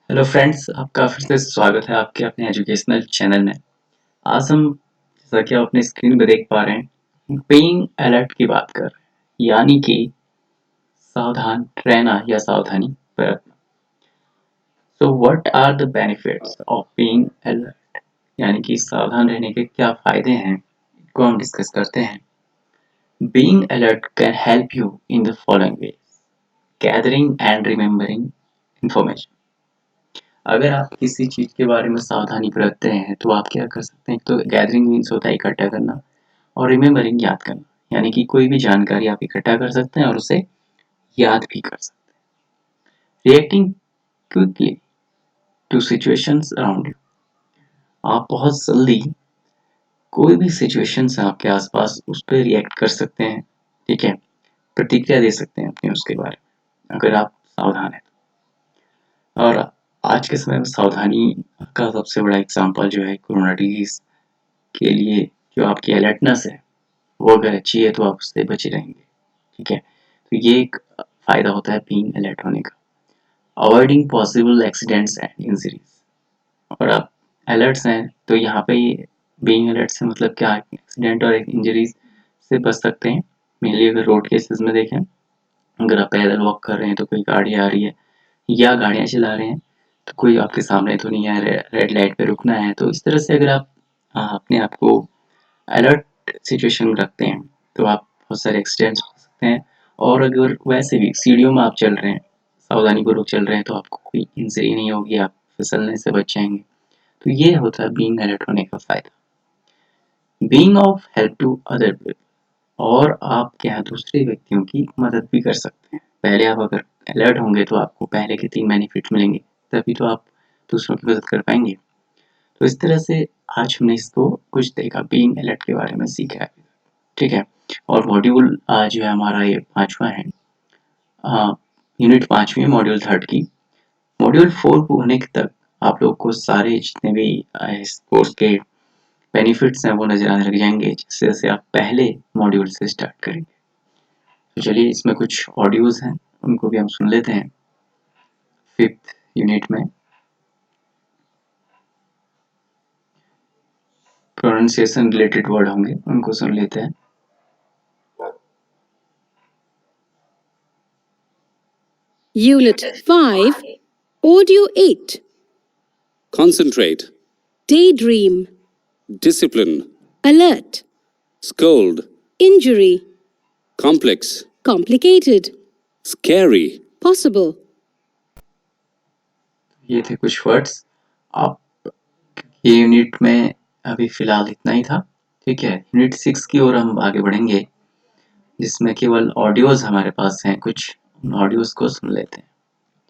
Hello friends, आपका फिर से स्वागत है आपके अपने एजुकेशनल चैनल में। आज हम जैसा कि आप अपनी स्क्रीन पे देख पा रहे हैं, बीइंग अलर्ट की बात कर रहे हैं, यानी कि सावधान रहना या सावधानी बरतना। So what are the benefits of being alert, यानी कि सावधान रहने के क्या फायदे हैं, इनको हम डिस्कस करते हैं। Being alert can help you in the following veg: gathering and remembering information. अगर आप किसी चीज़ के बारे में सावधानी बरतते हैं तो आप क्या कर सकते हैं, तो गैदरिंग मीन्स होता है इकट्ठा करना, और रिमेम्बरिंग याद करना, यानी कि कोई भी जानकारी आप इकट्ठा कर सकते हैं और उसे याद भी कर सकते हैं। Reacting quickly to situations around you, आप बहुत जल्दी कोई भी सिचुएशंस है आपके आसपास उस पर रिएक्ट कर सकते हैं, ठीक है, प्रतिक्रिया दे सकते हैं अपने उसके बारे में, अगर आप सावधान हैं। और आज के समय में सावधानी का सबसे बड़ा एग्जाम्पल जो है कोरोना डिजीज के लिए जो आपकी अलर्टनेस है वो अगर अच्छी है तो आप उससे बचे रहेंगे, ठीक है। तो ये एक फायदा होता है बीइंग अलर्ट होने का। Avoiding possible accidents and injuries, और आप अलर्ट्स हैं तो यहाँ पे बीइंग अलर्ट से मतलब क्या, एक्सीडेंट और इंजरीज से बच सकते हैं। मेनली अगर रोड केसेस में देखें, अगर आप पैदल वॉक कर रहे हैं तो कोई गाड़ी आ रही है या गाड़ियाँ चला रहे हैं तो कोई आपके सामने तो नहीं है, रेड लाइट पे रुकना है, तो इस तरह से अगर आप अपने आप को अलर्ट सिचुएशन में रखते हैं तो आप बहुत सारे एक्सीडेंट्स हो सकते हैं। और अगर वैसे भी सीढ़ियों में आप चल रहे हैं, सावधानीपूर्वक चल रहे हैं, तो आपको कोई इंजरी नहीं होगी, आप फिसलने से बच जाएंगे। तो ये होता है बीइंग अलर्ट होने का फायदा। Being of help to other people, और आप क्या है दूसरे व्यक्तियों की मदद भी कर सकते हैं। पहले आप अगर अलर्ट होंगे तो आपको पहले के 3 बेनिफिट मिलेंगे, तभी तो आप दूसरों की मदद कर पाएंगे। तो इस तरह से आज हमने इसको कुछ देखा, बीइंग अलर्ट के बारे में सीखा है, ठीक है। और मॉड्यूल जो है हमारा ये 5वां है, यूनिट 5वीं मॉड्यूल 3 की। मॉड्यूल 4 को होने तक आप लोग को सारे जितने भी इस कोर्स के बेनिफिट्स हैं वो नजर आने लग जाएंगे, जैसे जैसे आप पहले मॉड्यूल से स्टार्ट करेंगे। तो चलिए इसमें कुछ ऑडियोज हैं, उनको भी हम सुन लेते हैं। 5th यूनिट में प्रोनाउंसिएशन रिलेटेड वर्ड होंगे, उनको सुन लेते हैं। Unit 5, Audio 8. Concentrate, Daydream, discipline, alert, scold, injury, complex, complicated, scary, possible. ये थे कुछ वर्ड्स। आप ये यूनिट में अभी फिलहाल इतना ही था, ठीक है। यूनिट 6 की ओर हम आगे बढ़ेंगे, जिसमें केवल ऑडियोज हमारे पास हैं। कुछ ऑडियोज को सुन लेते हैं,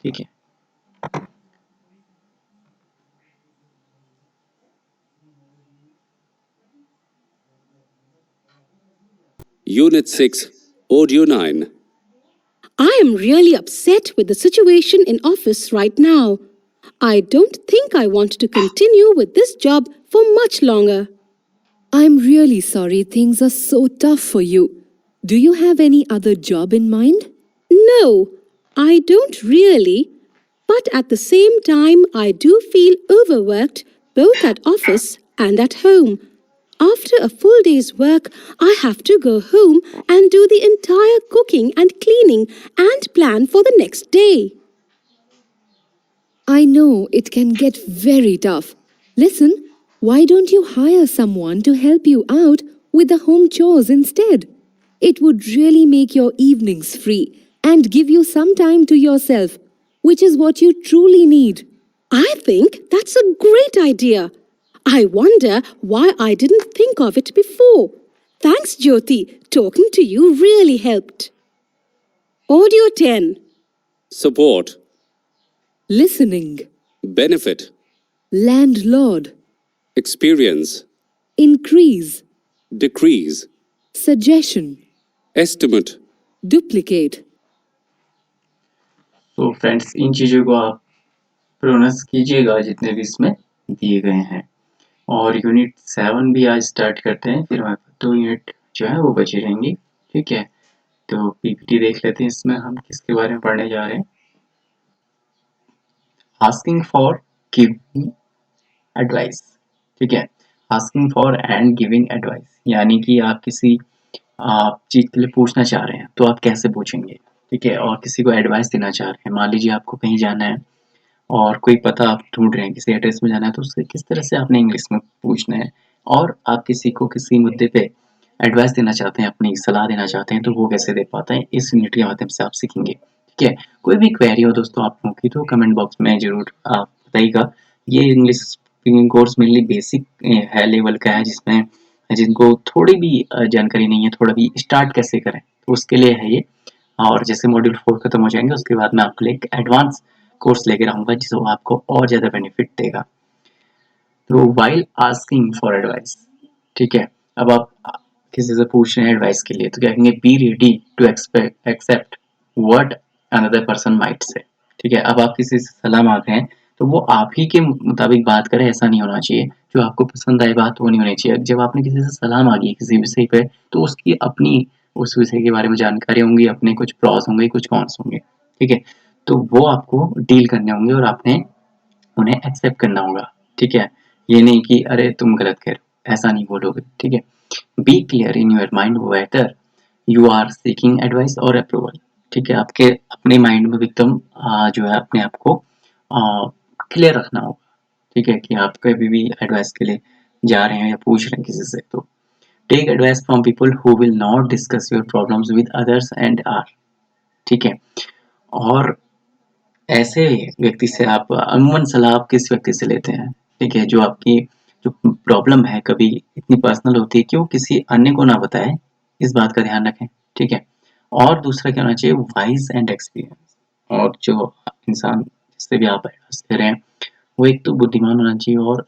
ठीक है। Unit 6, Audio 9. I am really upset with the situation in office right now. I don't think I want to continue with this job for much longer. I'm really sorry things are so tough for you. Do you have any other job in mind? No, I don't really. But at the same time, I do feel overworked both at office and at home. After a full day's work, I have to go home and do the entire cooking and cleaning and plan for the next day. I know it can get very tough. Listen, why don't you hire someone to help you out with the home chores instead? It would really make your evenings free and give you some time to yourself, which is what you truly need. I think that's a great idea. I wonder why I didn't think of it before. Thanks, Jyoti. Talking to you really helped. Audio 10. Support, Listening, benefit, landlord, experience, increase, decrease, suggestion, estimate, duplicate. तो friends, इन चीज़ों को आप pronounce कीजिएगा जितने भी इसमें दिए गए हैं। और यूनिट 7 भी आज स्टार्ट करते हैं, फिर हमारे पास 2 यूनिट जो है वो बचे रहेंगे, ठीक है। तो पीपीटी देख लेते हैं, इसमें हम किसके बारे में पढ़ने जा रहे हैं। आस्किंग फॉर गिविंग एडवाइस, ठीक है। Asking for and giving advice यानी कि आप किसी आप चीज के लिए पूछना चाह रहे हैं तो आप कैसे पूछेंगे, ठीक है। और किसी को एडवाइस देना चाह रहे हैं, मान लीजिए आपको कहीं जाना है और कोई पता आप ढूंढ रहे हैं, किसी एड्रेस में जाना है, तो उससे किस तरह से आपने इंग्लिश में पूछना है। और आप किसी को किसी मुद्दे पे एडवाइस देना चाहते हैं, अपनी सलाह देना चाहते हैं, तो वो कैसे दे पाते हैं, इस यूनिट के माध्यम से आप सीखेंगे, ठीक है। कोई भी क्वेरी हो दोस्तों आप लोगों की तो कमेंट बॉक्स में जरूर आप बताइएगा। ये English speaking course mainly basic है लेवल का है, जिसमें जिनको थोड़ी भी जानकारी नहीं है, थोड़ा भी स्टार्ट कैसे करें, तो उसके लिए है ये। और जैसे मॉड्यूल 4 खत्म हो जाएंगे उसके बाद मैं आपके लिए एक एडवांस कोर्स लेकर आऊंगा जिससे आपको और ज्यादा बेनिफिट देगा। तो वाइल आस्किंग फॉर एडवाइस, ठीक है। अब आप किसी से पूछ रहे हैं एडवाइस के लिए तो क्या कहेंगे, be ready to accept what another person might say, ठीक है। अब आप किसी से सलाह मांग रहे हैं तो वो आप ही के मुताबिक बात करे, ऐसा नहीं होना चाहिए। जो आपको पसंद आए बात वो नहीं होनी चाहिए। जब आपने किसी से सलाह मांगी है किसी विषय पे तो उसकी अपनी उस विषय के बारे में जानकारी होंगी, अपने कुछ प्रॉस होंगे, कुछ कॉन्स होंगे, ठीक है। तो वो आपको डील करने होंगे और आपने उन्हें एक्सेप्ट करना होगा, ठीक है। ये नहीं कि अरे तुम गलत कह रहे हो, ऐसा नहीं बोलोगे, ठीक है। Be clear in your mind whether you are seeking advice or approval, ठीक है। आपके अपने माइंड में एकदम जो है अपने आप को क्लियर रखना होगा, ठीक है, कि आप कभी भी एडवाइस के लिए जा रहे हैं या पूछ रहे हैं किसी से तो take advice from people who will not discuss your problems with others and are, ठीक है। और ऐसे व्यक्ति से आप अमूमन सलाह आप किस व्यक्ति से लेते हैं, ठीक है, जो आपकी जो प्रॉब्लम है कभी इतनी पर्सनल होती है कि वो किसी अन्य को ना बताए, इस बात का ध्यान रखें, ठीक है। और दूसरा क्या होना चाहिए, वाइज एंड एक्सपीरियंस। और जो इंसान जिससे भी आप एडवाइस कर रहे हैं वो एक तो बुद्धिमान होना चाहिए और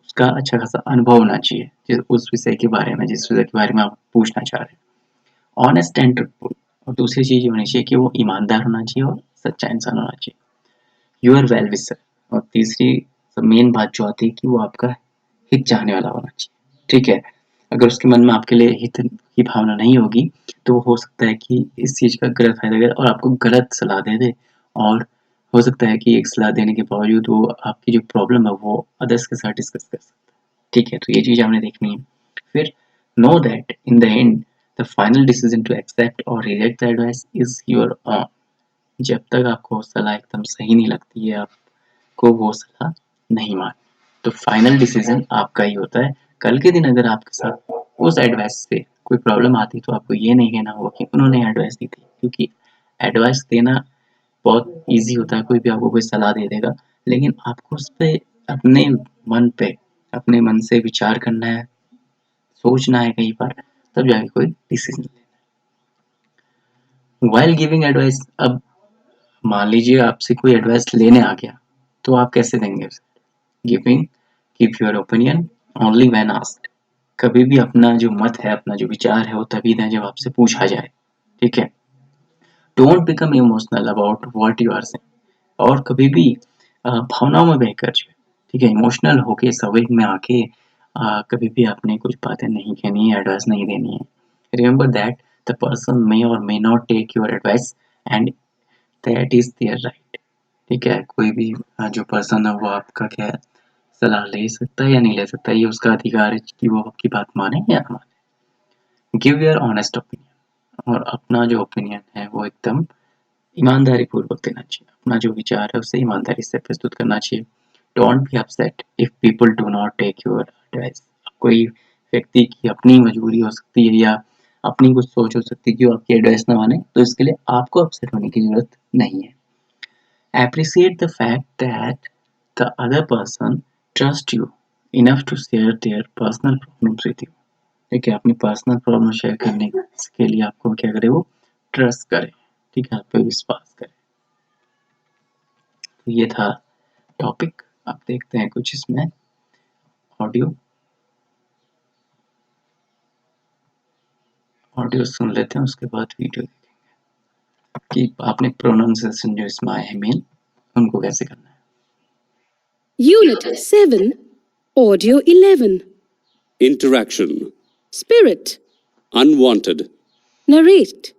उसका अच्छा खासा अनुभव होना चाहिए उस विषय के बारे में, जिस विषय के बारे में आप पूछना चाह रहे हैं। Honest and truthful. और दूसरी चीज होनी चाहिए कि वो ईमानदार होना चाहिए और सच्चा इंसान होना चाहिए। You are well wisher. और तीसरी मेन बात जो आती है कि वो आपका हित चाहने वाला होना चाहिए, ठीक है। अगर उसके मन में आपके लिए हित की भावना नहीं होगी तो वो हो सकता है कि इस चीज का गलत फायदा करे और आपको गलत सलाह दे दे। और हो सकता है कि एक सलाह देने के बावजूद वो आपकी जो प्रॉब्लम है वो अदर्स के साथ डिस्कस कर सकता है, ठीक है। तो ये चीज आपने देखनी है। फिर know that in the end the final decision to accept और reject the advice is your own. जब तक आपको सलाह एकदम सही नहीं लगती है आपको वो सलाह नहीं माननी, तो फाइनल डिसीजन आपका ही होता है। कल के दिन अगर आपके साथ उस एडवाइस से कोई प्रॉब्लम आती तो आपको ये नहीं कहना होगा कि उन्होंने एडवाइस दी थी, क्योंकि एडवाइस देना बहुत ईजी होता है, कोई भी आपको कोई सलाह दे देगा, लेकिन आपको उस पे अपने मन पे अपने मन से विचार करना है, सोचना है कई बार, तब जाके कोई डिसीजन लेना है। वाइल गिविंग एडवाइस, अब मान लीजिए आपसे कोई एडवाइस लेने आ गया तो आप कैसे देंगे उसे। Giving give your opinion only when asked. कभी भी अपना जो मत है, अपना जो विचार है वो तभी दें जब आपसे पूछा जाए, ठीक है। Don't become emotional about what you are saying. और कभी भी भावनाओं में बहकर जो है, ठीक है, इमोशनल होके सवेग में आके कभी भी आपने कुछ बातें नहीं कहनी है, एडवाइस नहीं देनी है। Remember that the person may और may not take your advice and that is their right, ठीक है। कोई भी जो पर्सन है वो आपका क्या है, सलाह ले सकता है या नहीं ले सकता, ये उसका अधिकार है कि वो आपकी बात माने या ना माने। Give your honest opinion. और अपना जो ओपिनियन है वो एकदम ईमानदारी पूर्वक देना चाहिए, अपना जो विचार है उसे ईमानदारी से प्रस्तुत करना चाहिए। Don't be upset if people do not take your advice. कोई व्यक्ति की अपनी मजबूरी हो सकती है या अपनी कुछ सोच हो सकती है कि वो आपकी एडवाइस ना माने, तो इसके लिए आपको अपसेट होने की जरूरत नहीं है। Appreciate the fact that the other person trusts you enough to share their personal problems with you, ठीक है। अपनी पर्सनल प्रॉब्लम शेयर करने के लिए आपको क्या करे, वो ट्रस्ट करे, ठीक है, आप पे विश्वास करे। तो ये था टॉपिक। आप देखते हैं कुछ इसमें ऑडियो ऑडियो सुन लेते हैं, उसके बाद वीडियो देखेंगे कि आपने प्रोनाउंसिएशन जो इसमें आए हैं मेन उनको कैसे करना है। Unit 7, Audio 11. interaction, Spirit. unwanted, Narrate.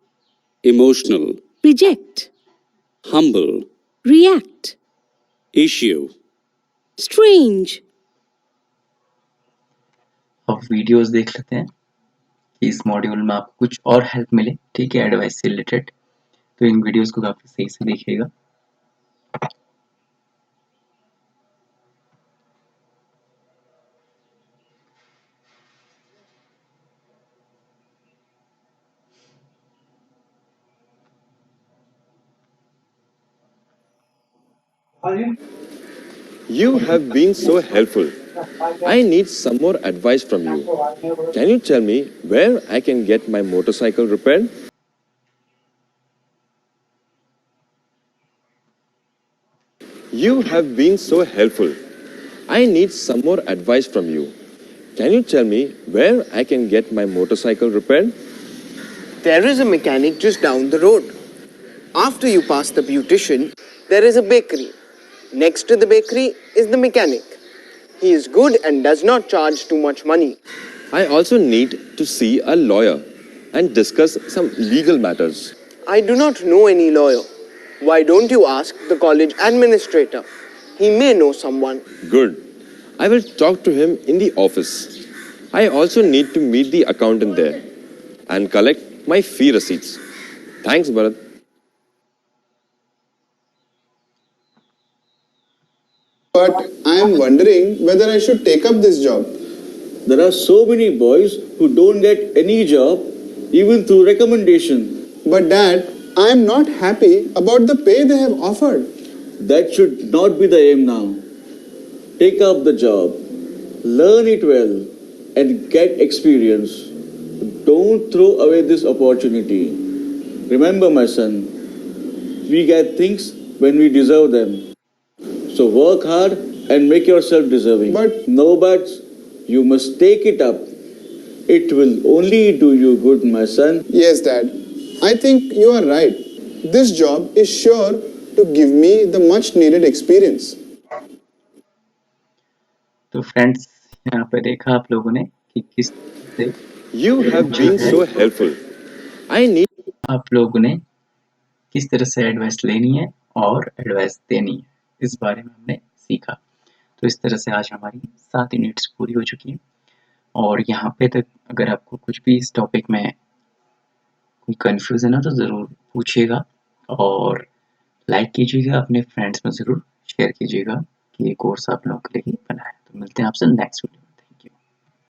emotional, Reject. humble, React. issue, strange, अब वीडियोस देख लेते हैं कि इस मॉड्यूल में आपको कुछ और हेल्प मिले, ठीक है, एडवाइस से रिलेटेड। तो इन वीडियोस को काफी सही से देखिएगा। You have been so helpful. I need some more advice from you. Can you tell me where I can get my motorcycle repaired? You have been so helpful. I need some more advice from you. Can you tell me where I can get my motorcycle repaired? There is a mechanic just down the road. After you pass the beautician, there is a bakery. Next to the bakery is the mechanic. He is good and does not charge too much money. I also need to see a lawyer and discuss some legal matters. I do not know any lawyer. Why don't you ask the college administrator? He may know someone. Good. I will talk to him in the office. I also need to meet the accountant there and collect my fee receipts. Thanks, Bharat. But I am wondering whether I should take up this job. There are so many boys who don't get any job even through recommendation. But Dad, I am not happy about the pay they have offered. That should not be the aim now. Take up the job, learn it well, and get experience. Don't throw away this opportunity. Remember, my son, we get things when we deserve them. So work hard and make yourself deserving. But- no buts. You must take it up. It will only do you good, my son. Yes, Dad. I think you are right. This job is sure to give me the much needed experience. तो friends, यहाँ पे देखा आप लोगों ने कि किस से You have been so helpful. I need आप लोगों ने किस तरह से एडवाइस लेनी है और एडवाइस देनी है, इस बारे में हमने सीखा। तो इस तरह से आज हमारी 7 यूनिट्स पूरी हो चुकी हैं। और यहाँ पे तक अगर आपको कुछ भी इस टॉपिक में कोई कंफ्यूजन है तो ज़रूर पूछिएगा और लाइक कीजिएगा, अपने फ्रेंड्स में ज़रूर शेयर कीजिएगा कि ये कोर्स आप लोगों के लिए ही बना है। तो मिलते हैं आपसे नेक्स्ट वीडियो में।